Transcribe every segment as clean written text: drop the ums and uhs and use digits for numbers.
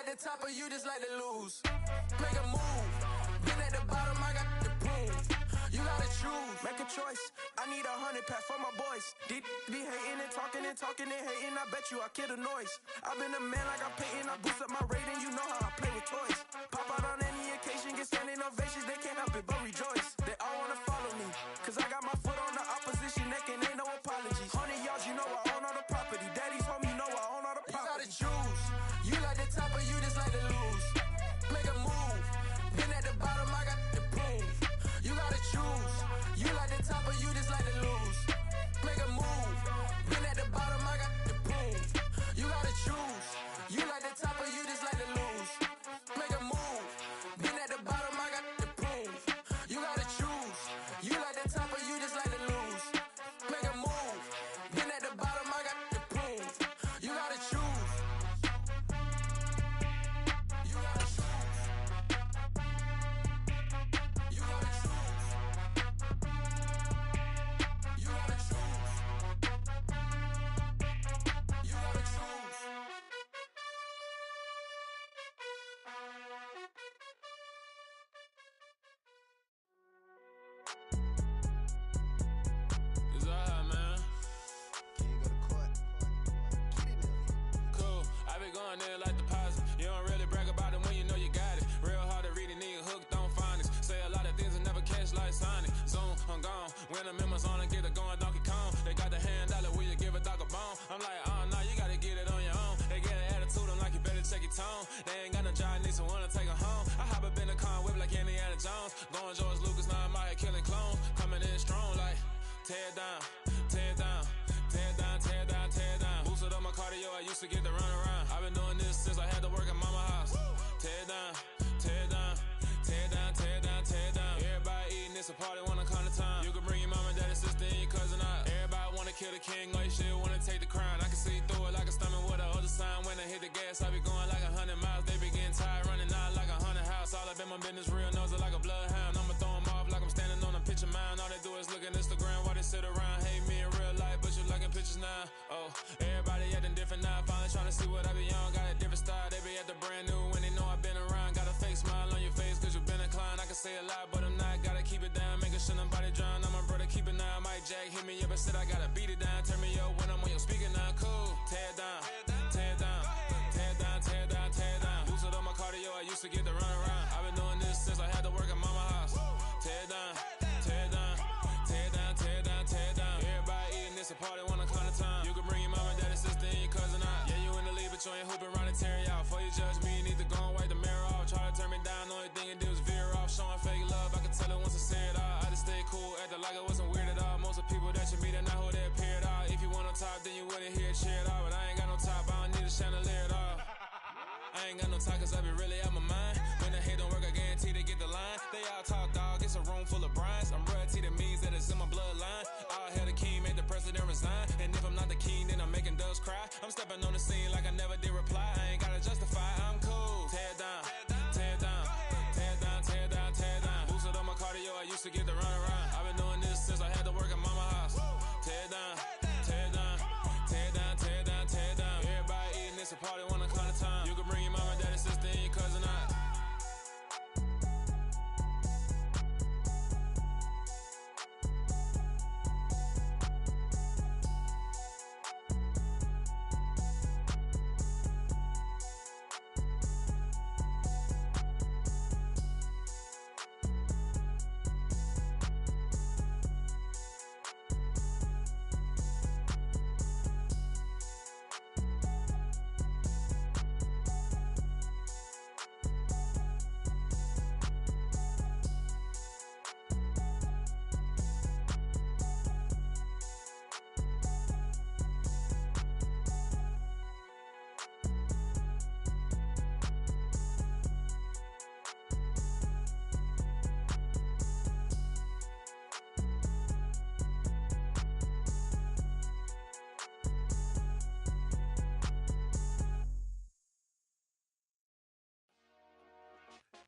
the top or you just like to lose? Make a move. Been at the bottom, I got the proof. You gotta choose, make a choice. I need 100 pack for my boys. Deep be hating and talking and talking and hating. I bet you I kill the noise. I've been a man like I'm Peyton. I boost up my rating. You know how I play with toys. Pop out on any occasion, get standing ovations. They can't help it but rejoice. They all wanna follow me, cause I got my foot on the opposition neck and ain't no apologies. 100 yards, you know I own all the property. Daddy's home, you know I own all the property. You gotta choose. You like the top or you just like to lose? Make a move. Been at the bottom, I got the proof. You gotta choose. You like the top or you just like to lose? Make a move. Been at the bottom, I got the proof. You gotta choose. You like the top or you just like to lose? Make a move. Been at the bottom, I got the proof. You gotta choose. You like the top or you just like to lose? Make a move. Been at the bottom, I got the proof. You gotta choose. You gotta choose. You gotta choose. You gotta choose. You gotta choose. It's alright, man. Can you go to court? Get it up. Cool, I been going there like deposit. You don't really brag about it when you know you got it. Real hard to read a nigga hooked on phonics. Say a lot of things and never catch like Sonic. Zoom, I'm gone. When I'm in my zone, I get it going Donkey Kong. They got the hand dollar, will you give a dog a bone? I'm like, oh no, you gotta get it on your own. They get an attitude, I'm like, you better check your tone. They ain't got no job, need someone to take her home. I hop up in the car, whip like Indiana Jones. Going George Lucas, now I'm out here killing clones. Coming in strong like, tear down, tear down. Tear down, tear down, tear down. Boosted up my cardio, I used to get to run around. I've been doing this since I had to work at mama house. Tear down, tear down, tear down, tear down, tear down. Everybody eating, it's a party, wanna come to time. You can bring your mama, daddy, sister, and your cousin out. Everybody wanna kill the king, or you shit wanna take the crown. I can see through it like a stomach with a other sign. When I hit the gas, I be going like 100 miles. They be getting tired, running out like 100 house. All up in my business, real nose it like a bloodhound. I'ma throw 'em off like I'm standing on a picture mound. All they do is look at Instagram while they sit around. Hate me in real life, but you liking pictures now. Oh, everybody acting different now. Finally trying to see what I be on. Got a different style, they be at the brand new when they know I've been around. Got a fake smile on your face cause you been inclined. I can say a lot, but I'm not. Gotta keep it down, making sure nobody drown. I'm a brother, keep it now. Mike Jack hit me up and said I gotta beat it down. Turn me up when I'm on your speaker now. Cool, tear down, tear down, tear down, tear down, tear down. Boosted up my cardio, I used to get to run around. I've been doing this since I had to work at mama house. Tear down, tear down, tear down, tear down, tear down. Everybody eating, it's a party, wanna come to time. You can bring your mama, daddy, sister, and your cousin out. Yeah, you in the lead, but you ain't hooping around and tear you out. Before you judge me, you need to go and wipe the mirror off. Try to turn me down, the only thing it did was veer off. Showing fake love, I can tell it once I say it all. I just stay cool, acting like it wasn't weird at all. Most of the people that you meet are not who they appear at all. If you want on top, then you wouldn't hear it cheer at all. But I ain't got no top, I don't need a chandelier at all. I ain't got no talk cause I be really out my mind. When the hate don't work, I guarantee they get the line. They all talk, dog, it's a room full of brinds. I'm royalty, that means that it's in my bloodline. All hail the king, made the president resign. And if I'm not the king, then I'm making doves cry. I'm stepping on the scene like I never did reply. I ain't gotta justify, I'm cool. Tear down, tear down, tear down, tear down, tear down. Boosted up my cardio, I used to get to run around. I've been doing this since I had to work at mama house. Tear down, tear down, tear down, tear down, tear down. Everybody eating, it's a party, wanna come to time. You can bring your mama, daddy, sister, and your cousin out.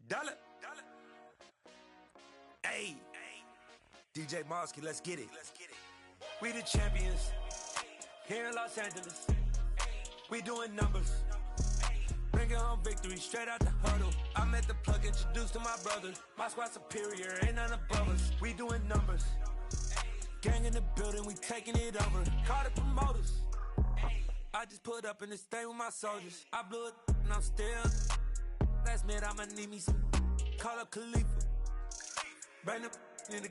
Dollar. Hey. DJ Mosky, let's get it. We the champions here in Los Angeles. We doing numbers. Bring Bring it home victory, straight out the huddle. I'm at the plug, introduced to my brothers. My squad superior, ain't none above us. We doing numbers. Gang in the building, we taking it over. Call the promoters. I just put up in this thing with my soldiers. I blew it and I'm still. Last minute I'ma need me some. Call up Khalifa. Bring them in the.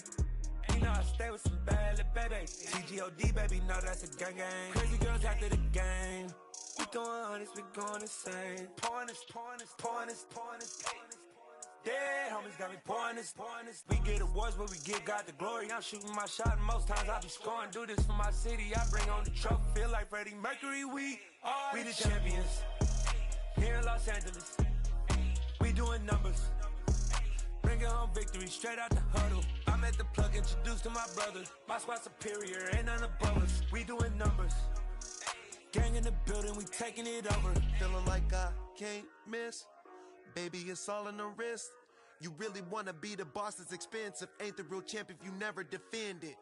You know I stay with some bad little baby. TGOD baby, know that's a gang gang. Crazy girls after the game. We going honest, we going insane. Pouring this. Dead homies got me pouring this. We get awards, but we give God the glory. I'm shooting my shot, and most times I be scoring. Do this for my city, I bring on the trophy. Feel like Freddie Mercury, we the champions. Here in Los Angeles, we doing numbers. Bring it home victory, straight out the huddle. I'm at the plug, introduced to my brothers. My squad superior, ain't none above us. We doing numbers. Gang in the building, we taking it over. Feeling like I can't miss. Baby, it's all in the wrist. You really wanna be the boss, it's expensive. Ain't the real champ if you never defend it.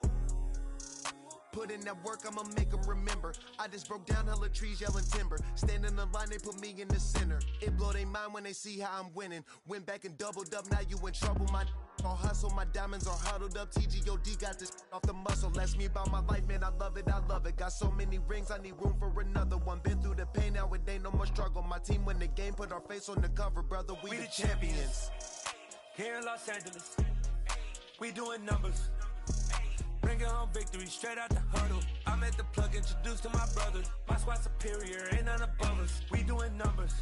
Put in that work, I'ma make them remember. I just broke down hella trees, yelling timber. Stand in the line, they put me in the center. It blow their mind when they see how I'm winning. Went back and doubled up, now you in trouble. My all hustle, my diamonds are huddled up. TGOD got this off the muscle. Ask me about my life, man, I love it. Got so many rings, I need room for another one. Been through the pain, now it ain't no more struggle. My team win the game, put our face on the cover, brother. We the champions. Here in Los Angeles, we doing numbers. Bring it home victory, straight out the huddle. I'm at the plug, introduced to my brothers. My squad superior, ain't none above us. We doing numbers.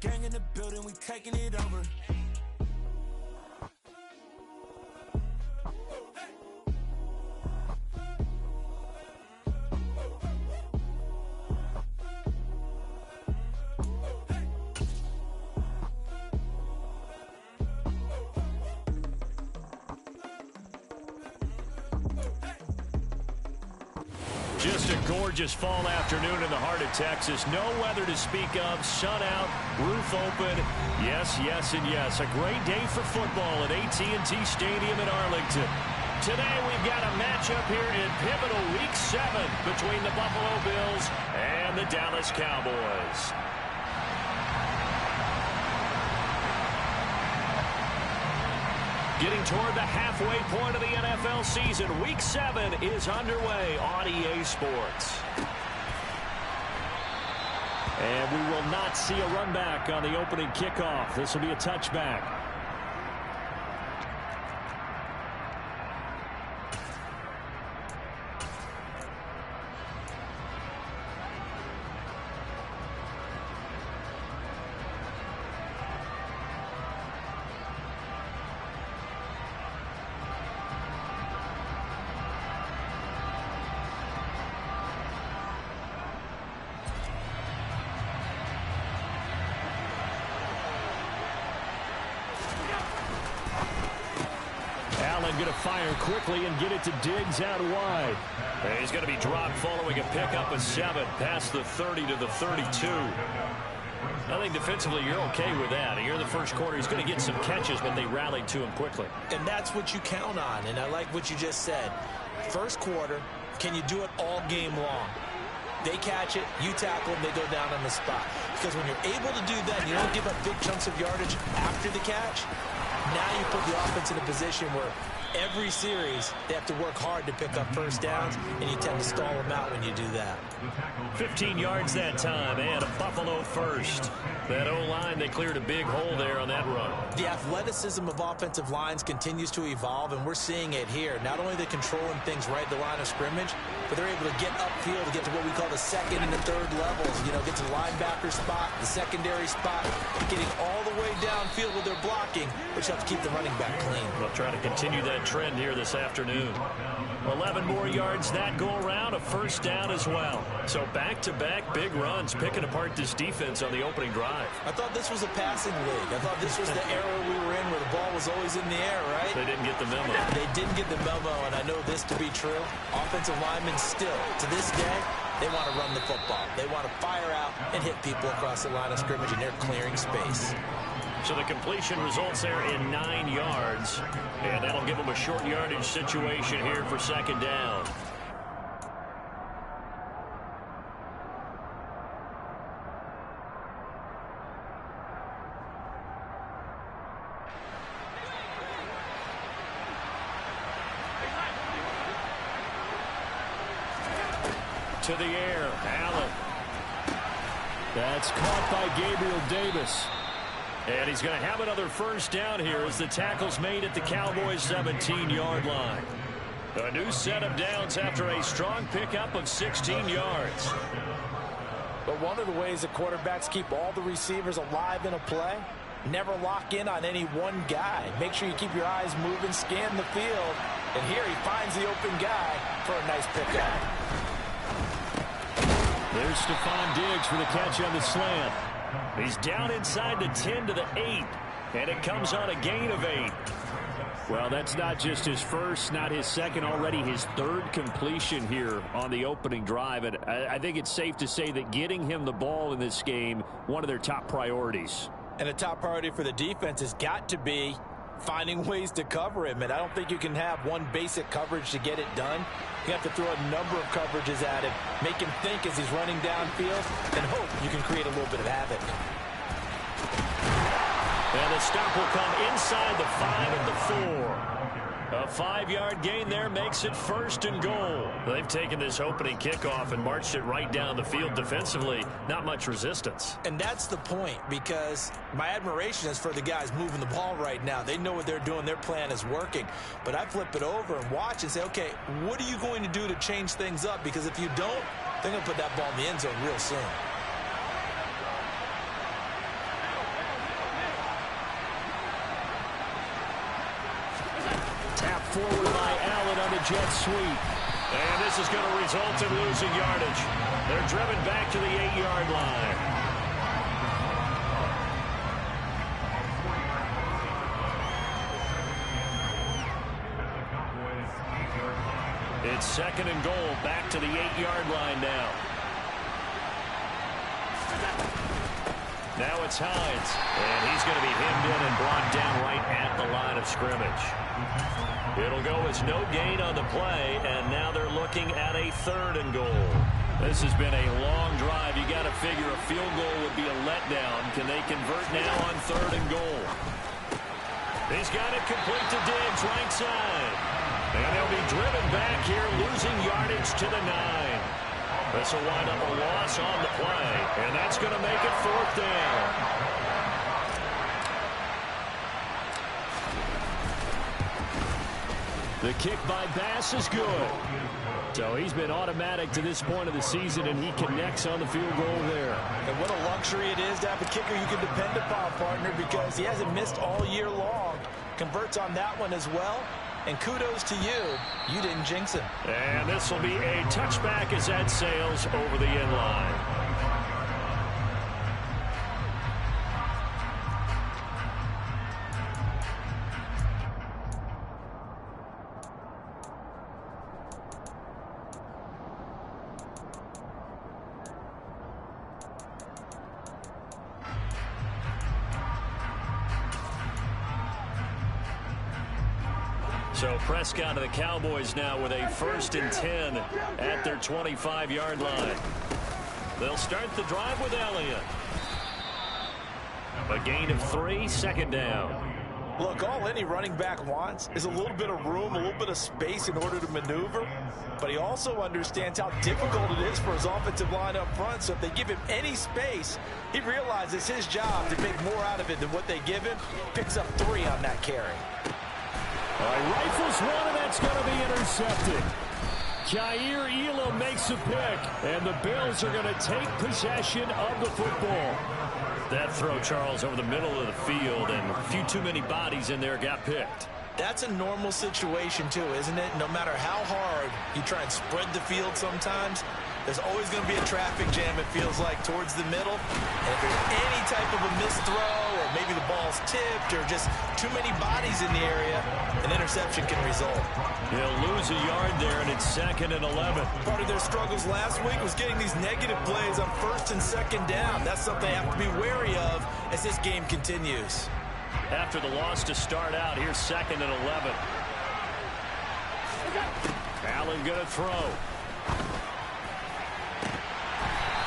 Gang in the building, we taking it over. Just a gorgeous fall afternoon in the heart of Texas. No weather to speak of. Sun out, roof open. Yes, yes, and yes. A great day for football at AT&T Stadium in Arlington. Today we've got a matchup here in pivotal Week 7 between the Buffalo Bills and the Dallas Cowboys. Getting toward the halfway point of the NFL season, Week 7 is underway on EA Sports. And we will not see a run back on the opening kickoff. This will be a touchback. Going to fire quickly and get it to Diggs out wide. And he's going to be dropped following a pickup of 7 past the 30 to the 32. I think defensively you're okay with that. Here in the first quarter, he's going to get some catches, but they rallied to him quickly. And that's what you count on, and I like what you just said. First quarter, can you do it all game long? They catch it, you tackle them, they go down on the spot. Because when you're able to do that, and you don't give up big chunks of yardage after the catch, now you put the offense in a position where every series they have to work hard to pick up first downs, and you tend to stall them out when you do that. 15 yards that time, and a Buffalo first. That O-line, they cleared a big hole there on that run. The athleticism of offensive lines continues to evolve, and we're seeing it here. Not only are they controlling things right at the line of scrimmage, but they're able to get upfield to get to what we call the second and the third levels. You know, get to the linebacker spot, the secondary spot, getting all the way downfield with their blocking, which helps keep the running back clean. They'll try to continue that trend here this afternoon. 11 more yards that go around, a first down as well. So back-to-back big runs, picking apart this defense on the opening drive. I thought this was a passing league. I thought this was the era we were in where the ball was always in the air, right? They didn't get the memo. They didn't get the memo, and I know this to be true. Offensive linemen still, to this day, they want to run the football. They want to fire out and hit people across the line of scrimmage, and they're clearing space. So the completion results there in 9 yards, and that'll give them a short yardage situation here for second down. to the air. Allen. That's caught by Gabriel Davis. And he's going to have another first down here as the tackle's made at the Cowboys' 17-yard line. A new set of downs after a strong pickup of 16 yards. But one of the ways that quarterbacks keep all the receivers alive in a play, never lock in on any one guy. Make sure you keep your eyes moving, scan the field. And here he finds the open guy for a nice pickup. There's Stephon Diggs for the catch on the slant. He's down inside the 10 to the 8. And it comes on a gain of 8. Well, that's not just his first, not his second, already his third completion here on the opening drive. And I think it's safe to say that getting him the ball in this game, one of their top priorities. And a top priority for the defense has got to be finding ways to cover him. And I don't think you can have one basic coverage to get it done. You have to throw a number of coverages at him, make him think as he's running downfield, and hope you can create a little bit of havoc. And the stop will come inside the 5 at the 4. A 5-yard gain there makes it 1st and goal. They've taken this opening kickoff and marched it right down the field defensively. Not much resistance. And that's the point, because my admiration is for the guys moving the ball right now. They know what they're doing. Their plan is working. But I flip it over and watch and say, okay, what are you going to do to change things up? Because if you don't, they're going to put that ball in the end zone real soon. Forward by Allen on the jet sweep. And this is going to result in losing yardage. They're driven back to the 8-yard line. It's 2nd and goal, back to the 8-yard line now. Now it's Hines, and he's going to be hemmed in and brought down right at the line of scrimmage. It'll go as no gain on the play, and now they're looking at a 3rd and goal. This has been a long drive. You got to figure a field goal would be a letdown. Can they convert now on 3rd and goal? He's got it complete to Diggs, right side. And they'll be driven back here, losing yardage to the 9. This will wind up a loss on the play, and that's going to make it 4th down. The kick by Bass is good. So he's been automatic to this point of the season, and he connects on the field goal there. And what a luxury it is to have a kicker you can depend upon, partner, because he hasn't missed all year long. Converts on that one as well. And kudos to you. You didn't jinx him. And this will be a touchback as that sails over the end line. So Prescott of the Cowboys now with a 1st and 10 at their 25-yard line. They'll start the drive with Elliott. A gain of 3, 2nd down. Look, all any running back wants is a little bit of room, a little bit of space in order to maneuver. But he also understands how difficult it is for his offensive line up front. So if they give him any space, he realizes his job to make more out of it than what they give him. Picks up 3 on that carry. Rifles one, and that's going to be intercepted. Jair Elam makes a pick, and the Bills are going to take possession of the football. That throw, Charles, over the middle of the field, and a few too many bodies in there got picked. That's a normal situation, too, isn't it? No matter how hard you try and spread the field sometimes, there's always going to be a traffic jam, it feels like, towards the middle. And if there's any type of a missed throw, or maybe the ball's tipped, or just too many bodies in the area, an interception can result. He'll lose a yard there, and it's 2nd and 11. Part of their struggles last week was getting these negative plays on 1st and 2nd down. That's something they have to be wary of as this game continues. After the loss to start out, here's 2nd and 11. Allen going to throw.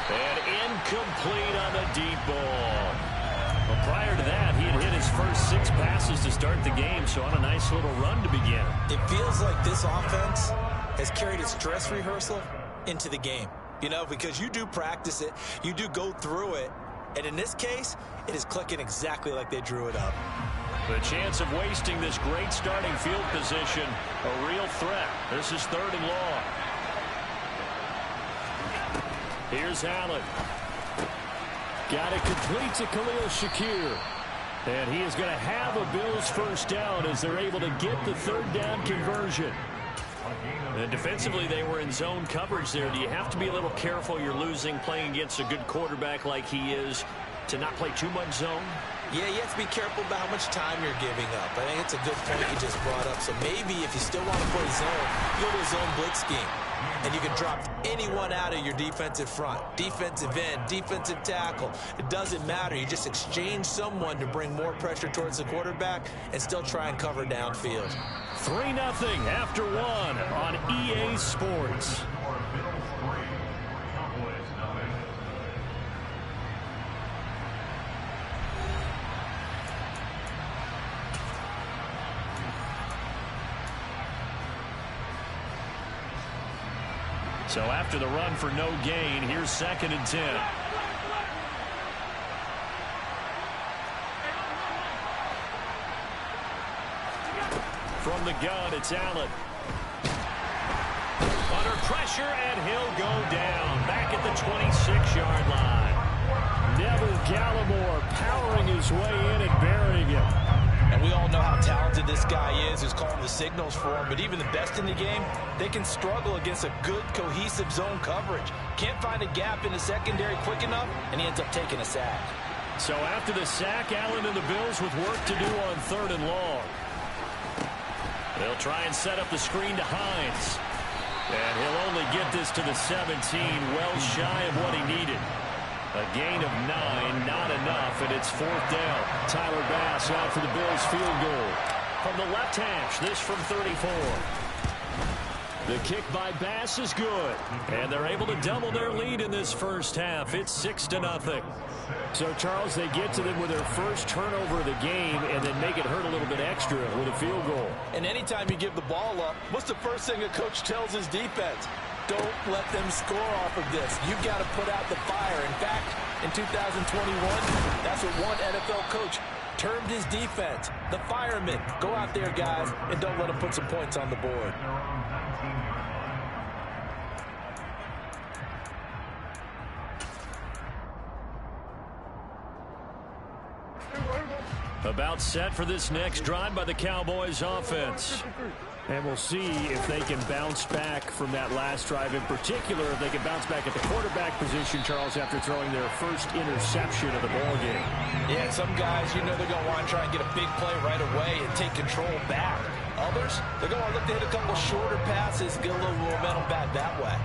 And incomplete on the deep ball. Well, prior to that, he had hit his first 6 passes to start the game, so on a nice little run to begin. It feels like this offense has carried its dress rehearsal into the game. You know, because you do practice it, you do go through it, and in this case, it is clicking exactly like they drew it up. The chance of wasting this great starting field position, a real threat. This is 3rd and long. Here's Allen. Got it complete to Khalil Shakir. And he is going to have a Bills first down as they're able to get the 3rd down conversion. And defensively, they were in zone coverage there. Do you have to be a little careful you're losing playing against a good quarterback like he is to not play too much zone? Yeah, you have to be careful about how much time you're giving up. I think it's a good point you just brought up. So maybe if you still want to play zone, you go to a zone blitz scheme. And you can drop anyone out of your defensive front. Defensive end, defensive tackle. It doesn't matter. You just exchange someone to bring more pressure towards the quarterback and still try and cover downfield. 3-0 after 1 on EA Sports. So after the run for no gain, here's 2nd and 10. From the gun, it's Allen. Under pressure, and he'll go down. Back at the 26-yard line. Neville Gallimore powering his way in and burying him. And we all know how talented this guy is, who's calling the signals for him. But even the best in the game, they can struggle against a good, cohesive zone coverage. Can't find a gap in the secondary quick enough, and he ends up taking a sack. So after the sack, Allen and the Bills with work to do on 3rd and long. They'll try and set up the screen to Hines. And he'll only get this to the 17, well shy of what he needed. A gain of 9, not enough, and it's 4th down. Tyler Bass out for the Bills field goal. From the left hash, this from 34. The kick by Bass is good, and they're able to double their lead in this first half. It's 6-0. So, Charles, they get to them with their first turnover of the game and then make it hurt a little bit extra with a field goal. And anytime you give the ball up, what's the first thing a coach tells his defense? Don't let them score off of this. You've got to put out the fire. In fact, in 2021, that's what one NFL coach termed his defense. The firemen. Go out there, guys, and don't let them put some points on the board. About set for this next drive by the Cowboys offense. And we'll see if they can bounce back from that last drive, in particular if they can bounce back at the quarterback position, Charles, after throwing their first interception of the ballgame. Yeah, some guys, you know they're going to want to try and get a big play right away and take control back. Others, they're going to look to hit a couple shorter passes, get a little momentum back that way.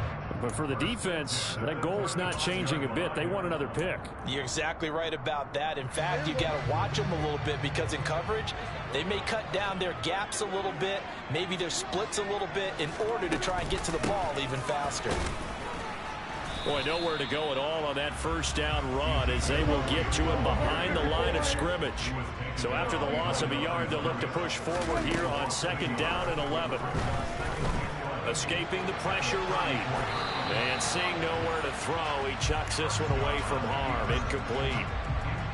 But for the defense, that goal's not changing a bit. They want another pick. You're exactly right about that. In fact, you got to watch them a little bit because in coverage, they may cut down their gaps a little bit, maybe their splits a little bit in order to try and get to the ball even faster. Boy, nowhere to go at all on that first down run as they will get to him behind the line of scrimmage. So after the loss of a yard, they'll look to push forward here on 2nd down and 11. Escaping the pressure right. And seeing nowhere to throw, he chucks this one away from harm. Incomplete.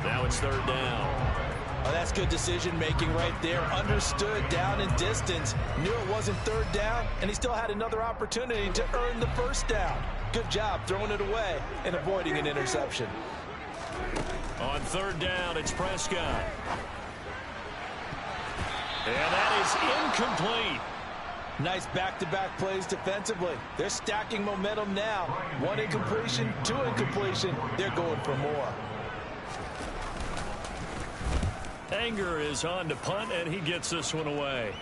Now it's 3rd down. Oh, that's good decision-making right there. Understood down and distance. Knew it wasn't 3rd down, and he still had another opportunity to earn the first down. Good job throwing it away and avoiding an interception. On 3rd down, it's Prescott. And that is incomplete. Nice back-to-back plays defensively. They're stacking momentum now. 1 incompletion, 2 incompletion. They're going for more. Anger is on to punt, and he gets this one away.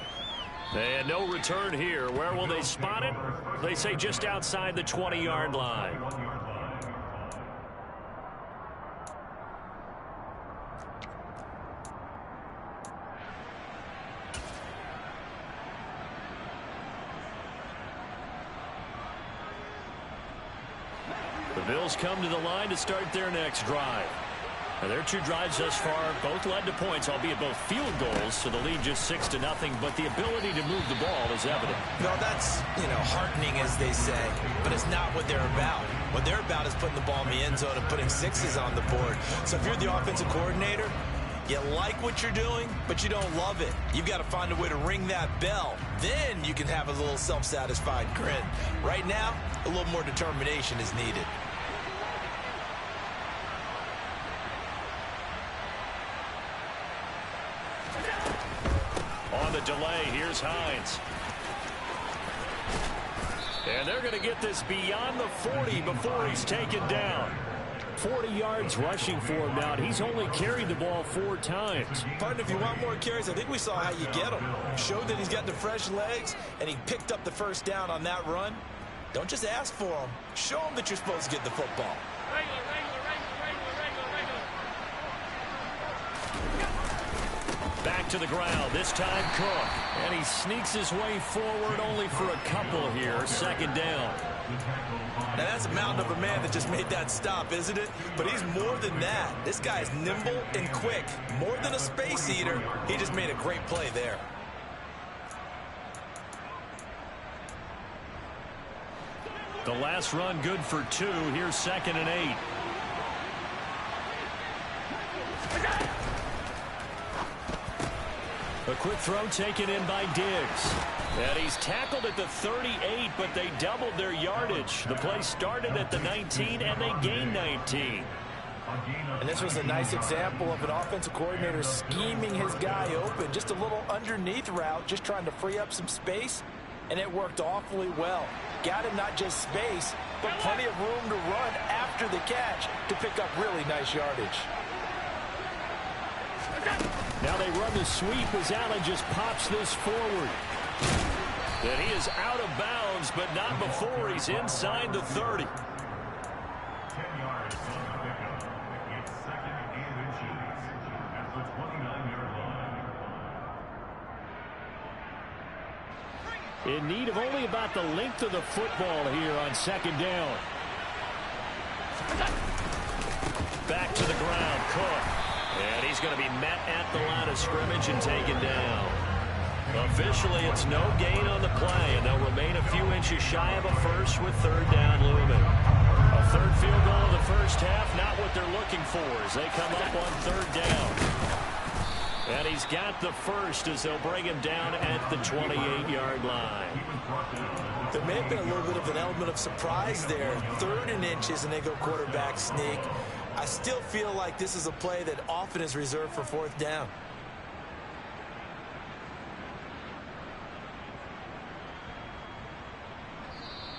And no return here. Where will they spot it? They say just outside the 20-yard line. The Bills come to the line to start their next drive. Now, their two drives thus far both led to points, albeit both field goals, so the lead just 6-0, but the ability to move the ball is evident. Well, that's, heartening, as they say, but it's not what they're about. What they're about is putting the ball in the end zone and putting sixes on the board. So if you're the offensive coordinator, you like what you're doing, but you don't love it. You've got to find a way to ring that bell. Then you can have a little self-satisfied grin. Right now, a little more determination is needed. On the delay, here's Hines. And they're going to get this beyond the 40 before he's taken down. 40 yards rushing for him now. He's only carried the ball 4 times. Partner, if you want more carries, I think we saw how you get them. Showed that he's got the fresh legs, and he picked up the first down on that run. Don't just ask for them. Show them that you're supposed to get the football. Back to the ground, this time Cook. And he sneaks his way forward only for a couple here. Second down. Now that's a mountain of a man that just made that stop, isn't it? But he's more than that. This guy is nimble and quick. More than a space eater, he just made a great play there. The last run good for 2. Here's 2nd and 8. A quick throw taken in by Diggs. And he's tackled at the 38, but they doubled their yardage. The play started at the 19, and they gained 19. And this was a nice example of an offensive coordinator scheming his guy open. Just a little underneath route, just trying to free up some space, and it worked awfully well. Got him not just space, but plenty of room to run after the catch to pick up really nice yardage. Now they run the sweep as Allen just pops this forward. And he is out of bounds, but not before he's inside the 30. 10 yards on the pickup. It's 2nd and inches at the 29-yard line. In need of only about the length of the football here on 2nd down. Back to the ground, Cook. And he's going to be met at the line of scrimmage and taken down. Officially, it's no gain on the play, and they'll remain a few inches shy of a first with 3rd down looming. A 3rd field goal in the first half, not what they're looking for as they come up on 3rd down. And he's got the first as they'll bring him down at the 28-yard line. There may have been a little bit of an element of surprise there. 3rd and inches, and they go quarterback sneak. I still feel like this is a play that often is reserved for 4th down.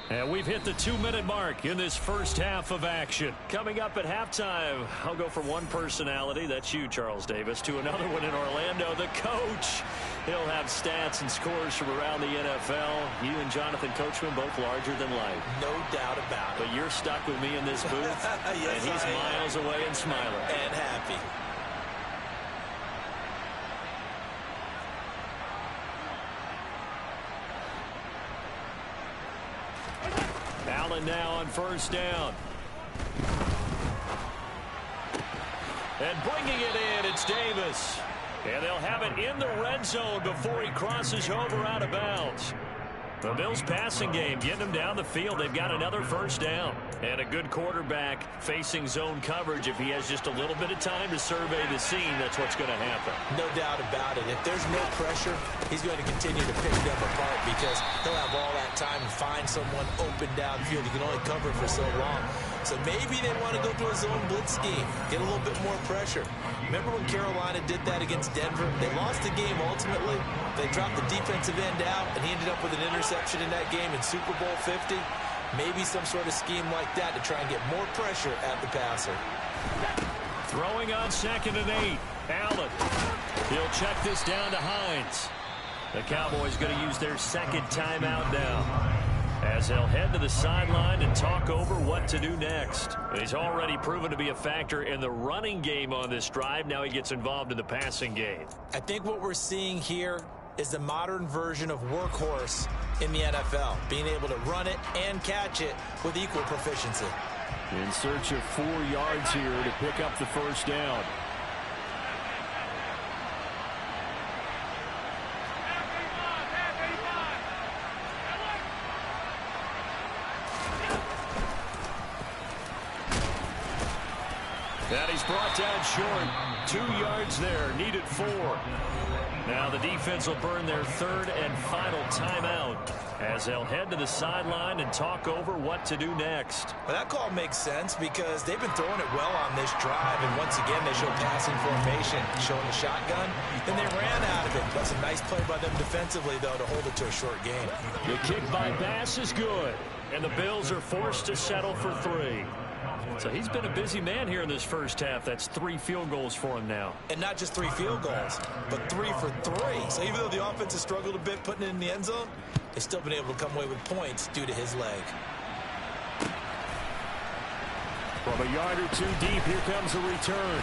And we've hit the 2-minute mark in this first half of action. Coming up at halftime, I'll go from one personality, that's you, Charles Davis, to another one in Orlando, the coach. He'll have stats and scores from around the NFL. You and Jonathan Coachman both larger than life. No doubt about it. But you're stuck with me in this booth, yes, and he's miles away and smiling. And happy. Allen now on 1st down. And bringing it in, it's Davis. And they'll have it in the red zone before he crosses over out of bounds. The Bills passing game getting them down the field. They've got another 1st down. And a good quarterback facing zone coverage. If he has just a little bit of time to survey the scene, that's what's going to happen. No doubt about it. If there's no pressure, he's going to continue to pick them apart because he'll have all that time to find someone open downfield. He can only cover for so long. So maybe they want to go to a zone blitz scheme, get a little bit more pressure. Remember when Carolina did that against Denver? They lost the game ultimately. They dropped the defensive end out, and he ended up with an interception in that game in Super Bowl 50. Maybe some sort of scheme like that to try and get more pressure at the passer. Throwing on 2nd and 8. Allen. He'll check this down to Hines. The Cowboys going to use their 2nd timeout now, as they'll head to the sideline and talk over what to do next. He's already proven to be a factor in the running game on this drive. Now he gets involved in the passing game. I think what we're seeing here is the modern version of workhorse in the NFL, being able to run it and catch it with equal proficiency. In search of 4 yards here to pick up the first down. And he's brought down short. 2 yards there, needed 4. Now the defense will burn their 3rd and final timeout as they'll head to the sideline and talk over what to do next. Well, that call makes sense because they've been throwing it well on this drive, and once again they show passing formation, showing the shotgun. Then they ran out of it. That's a nice play by them defensively, though, to hold it to a short game. The kick by Bass is good, and the Bills are forced to settle for 3. So he's been a busy man here in this first half. That's 3 field goals for him now. And not just 3 field goals, but 3 for 3. So even though the offense has struggled a bit putting it in the end zone, they've still been able to come away with points due to his leg. From a yard or 2 deep, here comes a return.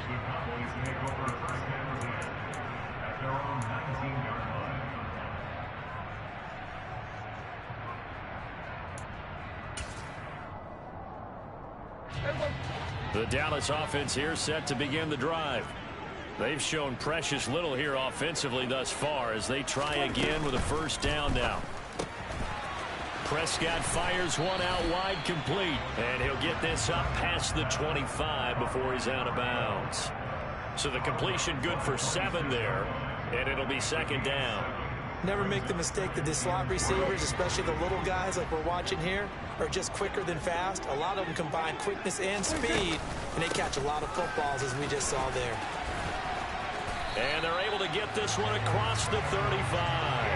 The Cowboys take over a first down lead at their own 19-yard line. The Dallas offense here set to begin the drive. They've shown precious little here offensively thus far as they try again with a first down now. Prescott fires one out wide, complete, and he'll get this up past the 25 before he's out of bounds. So the completion good for 7 there, and it'll be 2nd down. Never make the mistake that the slot receivers, especially the little guys like we're watching here, are just quicker than fast. A lot of them combine quickness and speed, and they catch a lot of footballs, as we just saw there. And they're able to get this one across the 35.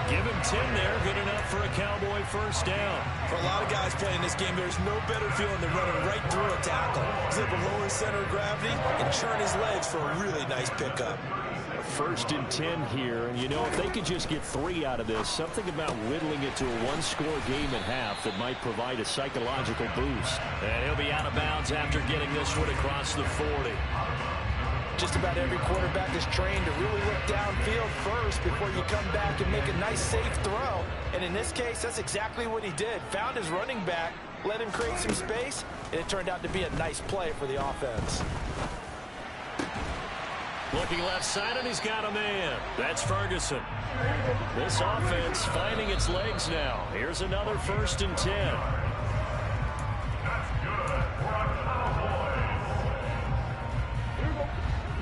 Give him 10 there, good enough for a Cowboy first down. For a lot of guys playing this game, there's no better feeling than running right through a tackle. He's able to lower his center of gravity and churn his legs for a really nice pickup. 1st and 10 here, and you know, if they could just get 3 out of this, something about whittling it to a 1-score game at half that might provide a psychological boost. And he'll be out of bounds after getting this one across the 40. Just about every quarterback is trained to really look downfield first before you come back and make a nice, safe throw. And in this case, that's exactly what he did. Found his running back, let him create some space, and it turned out to be a nice play for the offense. Looking left side, and he's got a man. That's Ferguson. This offense finding its legs now. Here's another 1st and 10. That's good for a Cowboys.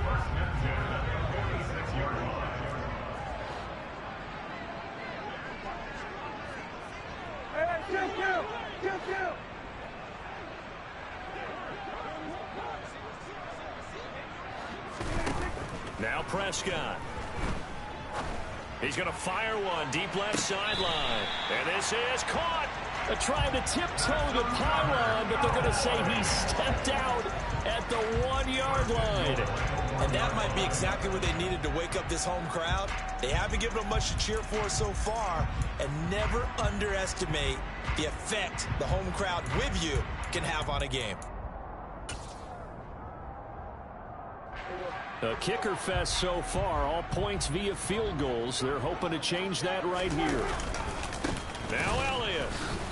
1st and 10 at the 46-yard line. Now Prescott. He's going to fire one deep left sideline. And this is caught. They're trying to tiptoe the pylon, but they're going to say he stepped out at the 1-yard line. And that might be exactly what they needed to wake up this home crowd. They haven't given them much to cheer for so far, and never underestimate the effect the home crowd with you can have on a game. A kicker fest so far, all points via field goals. They're hoping to change that right here. Now Elliott.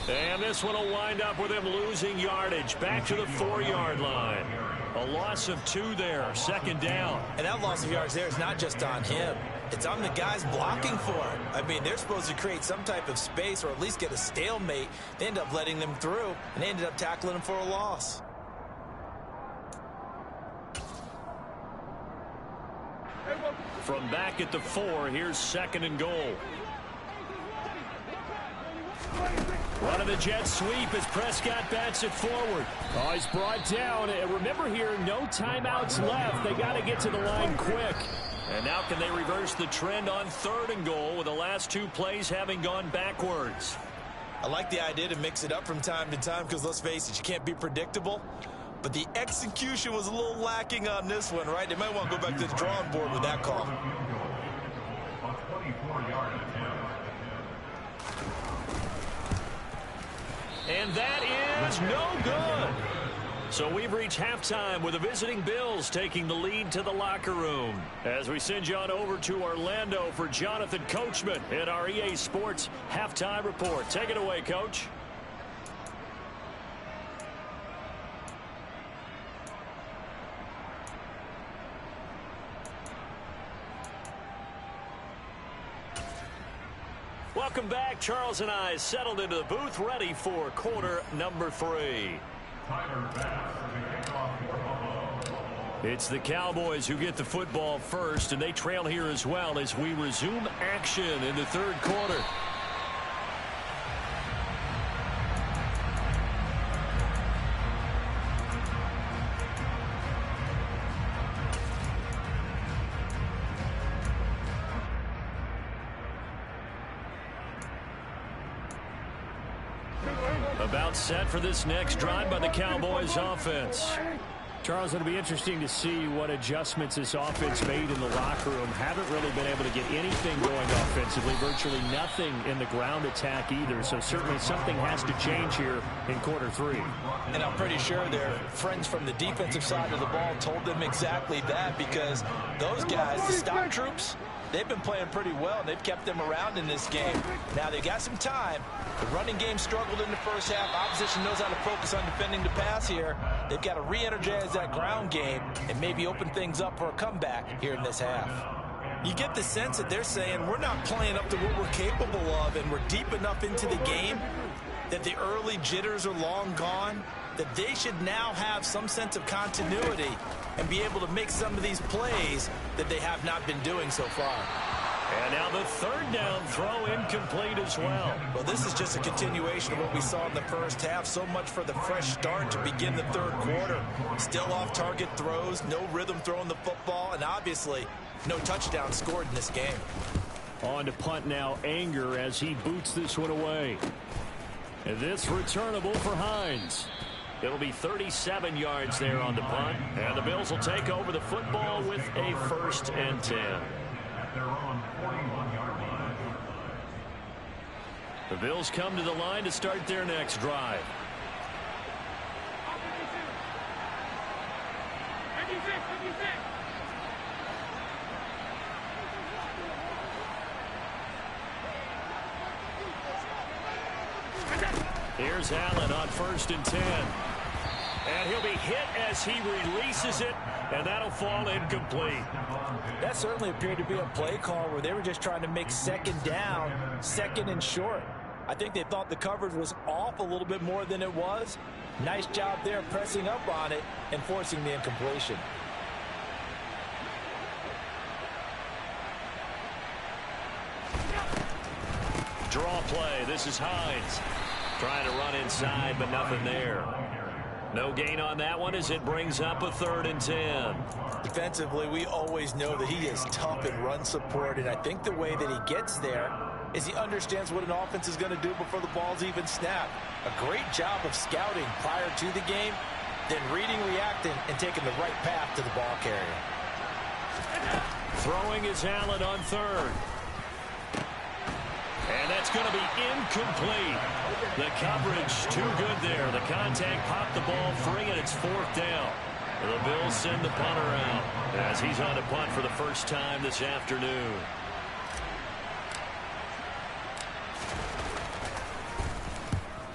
And this one will wind up with him losing yardage. Back to the 4-yard line. A loss of 2 there, 2nd down. And that loss of yards there is not just on him. It's on the guys blocking for him. I mean, they're supposed to create some type of space or at least get a stalemate. They end up letting them through, and they ended up tackling him for a loss. From back at the 4, here's 2nd and goal. Running the jet sweep as Prescott bats it forward. Oh, he's brought down. And remember here, no timeouts left. They got to get to the line quick. And now can they reverse the trend on 3rd and goal with the last 2 plays having gone backwards? I like the idea to mix it up from time to time because, let's face it, you can't be predictable. But the execution was a little lacking on this one, right? They might want to go back to the drawing board with that call. A 24-yard attempt. And that is no good. So we've reached halftime with the visiting Bills taking the lead to the locker room. As we send you on over to Orlando for Jonathan Coachman in our EA Sports Halftime Report. Take it away, Coach. Welcome back. Charles and I settled into the booth, ready for quarter number 3. It's the Cowboys who get the football first, and they trail here as well as we resume action in the third quarter. About set for this next drive by the Cowboys offense. Charles, it'll be interesting to see what adjustments this offense made in the locker room. Haven't really been able to get anything going offensively, virtually nothing in the ground attack either. So certainly something has to change here in quarter 3. And I'm pretty sure their friends from the defensive side of the ball told them exactly that, because those guys, the stock troops, they've been playing pretty well. They've kept them around in this game. Now they've got some time. The running game struggled in the first half. Opposition knows how to focus on defending the pass here. They've got to re-energize that ground game and maybe open things up for a comeback here in this half. You get the sense that they're saying we're not playing up to what we're capable of, and we're deep enough into the game that the early jitters are long gone, that they should now have some sense of continuity and be able to make some of these plays that they have not been doing so far. And now the third down throw incomplete as well. Well, this is just a continuation of what we saw in the first half. So much for the fresh start to begin the third quarter. Still off-target throws, no rhythm throwing the football, and obviously no touchdown scored in this game. On to punt now, Anger as he boots this one away. And this returnable for Hines. It'll be 37 yards there on the punt. And the Bills will take over the football with a 1st and 10. Their own 41-yard line. The Bills come to the line to start their next drive. Here's Allen on 1st and 10. And he'll be hit as he releases it, and that'll fall incomplete. That certainly appeared to be a play call where they were just trying to make second down, 2nd and short. I think they thought the coverage was off a little bit more than it was. Nice job there pressing up on it and forcing the incompletion. Draw play. This is Hines. Trying to run inside, but nothing there. No gain on that one as it brings up a 3rd and 10. Defensively, we always know that he is tough in run support, and I think the way that he gets there is he understands what an offense is going to do before the ball's even snapped. A great job of scouting prior to the game, then reading, reacting, and taking the right path to the ball carrier. Throwing is Allen on 3rd. And that's going to be incomplete. The coverage too good there. The contact popped the ball free, and it's 4th down. The Bills send the punter out as he's on a punt for the first time this afternoon.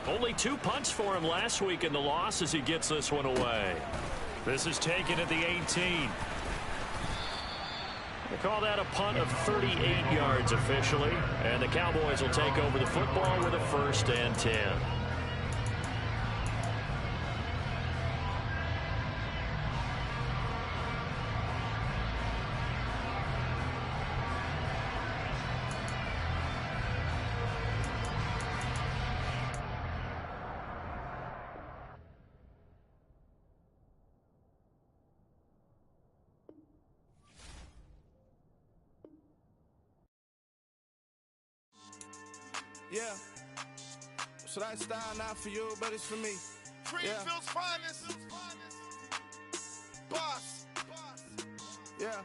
Only 2 punts for him last week in the loss as he gets this one away. This is taken at the 18. They call that a punt of 38 yards officially, and the Cowboys will take over the football with a 1st and 10. Yeah. Should I style not for you, but it's for me? Greenfield's finest. Boss. Yeah.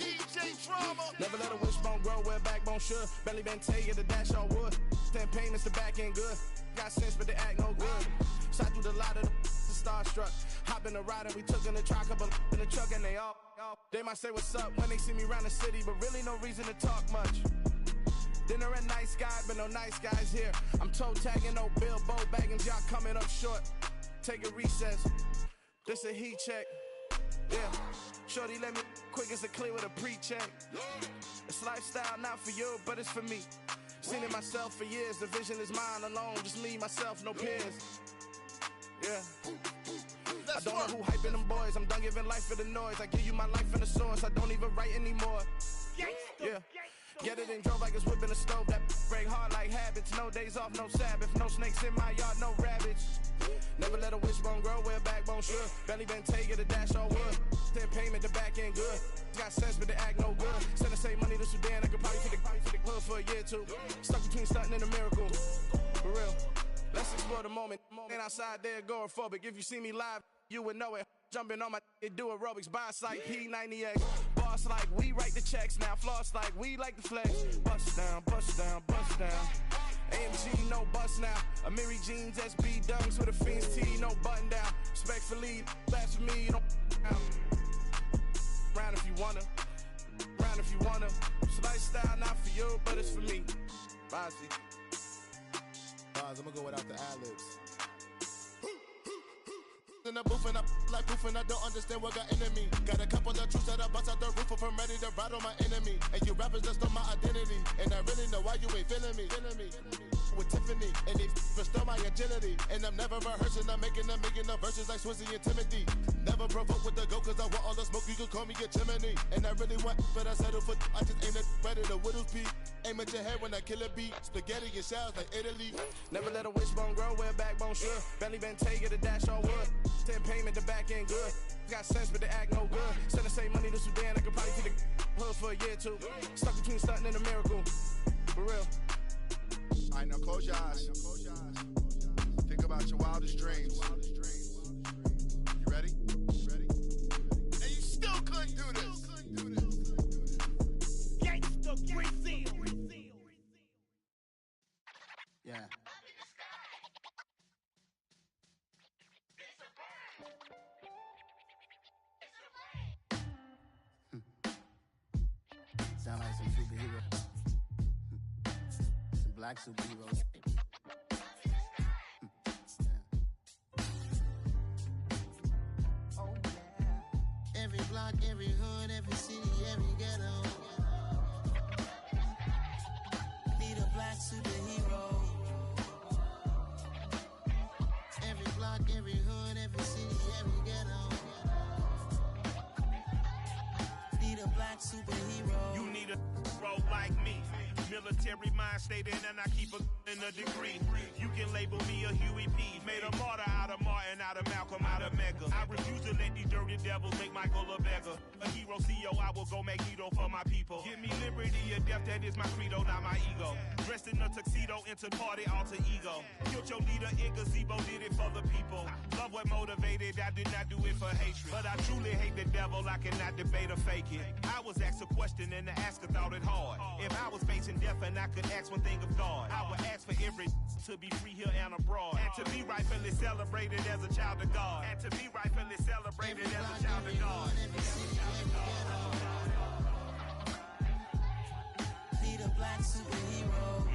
DJ Drama. Never let a wishbone grow where backbone should. Belly been take it, the dash all wood. 10 payments, the back end good. Got sense, but they act no good. Shot through the lot of the starstruck. Hop in the ride and we took in the truck, couple in the truck, and they all. They might say what's up when they see me around the city, but really no reason to talk much. Dinner a nice guy, but no nice guys here. I'm toe tagging, no Bilbo Baggins, y'all coming up short. Take a recess. This a heat check. Yeah. Shorty let me quick as a clear with a pre-check. It's lifestyle not for you, but it's for me. Seen it myself for years. The vision is mine alone. Just me, myself, no peers. Yeah. I don't know who hyping them boys. I'm done giving life for the noise. I give you my life in the source. I don't even write anymore. Yeah. Get it and drove like it's whipping a stove. That break hard like habits. No days off, no Sabbath. No snakes in my yard, no rabbits. Never let a wishbone grow where backbone should. Belly been take it, the dash all wood. 10 payment, the back end good. Got sense, but they act no good. Send the same money to Sudan. I could probably take the hood for a year or two. Stuck between stunting and a miracle. For real. Let's explore the moment. Ain't outside there agoraphobic. If you see me live, you would know it. Jumping on my do aerobics, buy site P90X. Boss like we write the checks now. Floss like we like the flex. Bust down, bust down, bust down. AMG, no bust now. Amiri jeans, SB dunks with a Fiends T, no button down. Respectfully, that's for me, you don't down. Round if you wanna, round if you wanna. It's lifestyle not for you, but it's for me. Bossy. I'm gonna go without the ad-libs. In the booth and I like proof and I don't understand what got into me. Got a couple of truths that I bust out the roof if I'm ready to ride on my enemy. And you rappers just on my identity. And I really know why you ain't feeling me. With Tiffany and they restore my agility. And I'm never rehearsing, I'm making the verses like Swizzy and Timothy. Never provoke with the go cause I want all the smoke, you can call me a chimney. And I really want, but I settle for, I just ain't ready to Widow's Peak. Aim at your head when I kill a beat. Spaghetti and shells like Italy. Never let a wishbone grow where backbone should. Belly been take it, the dash all wood. 10 payment, the back end good. Got sense, but they act no good. Send the same money to Sudan, I could probably take the hood for a year or two. Stuck between stunting and a miracle. For real. Alright, now close your eyes. Think about your wildest dreams. You ready? And you still couldn't do this. Gangsta Brazil. Yeah. Sound like some superheroes. Some black superheroes. Oh, yeah. Every block, every hood, every city, every ghetto. Need a black superhero. Every block, every hood, every city, every ghetto. Need a black superhero. You need a role like me. Military mind state and I keep in a degree. You can label me a Huey P. Made a martyr out of Martin, out of Malcolm, out of Mega. I refuse to let these dirty devils make Michael a beggar. A hero CEO, I will go Magneto for my people. Give me liberty or death, that is my credo, not my ego. Dressed in a tuxedo, enter party, alter ego. Killed your leader in gazebo, did it for the people. Love what motivated, I did not do it for hatred. But I truly hate the devil, I cannot debate or fake it. I was asked a question and the asker thought it hard. If I was facing death and I could ask one thing of God, I would ask for every to be free here and abroad. And to be rightfully celebrated as a child of God. And to be rightfully celebrated as a child of God. Need a black superhero.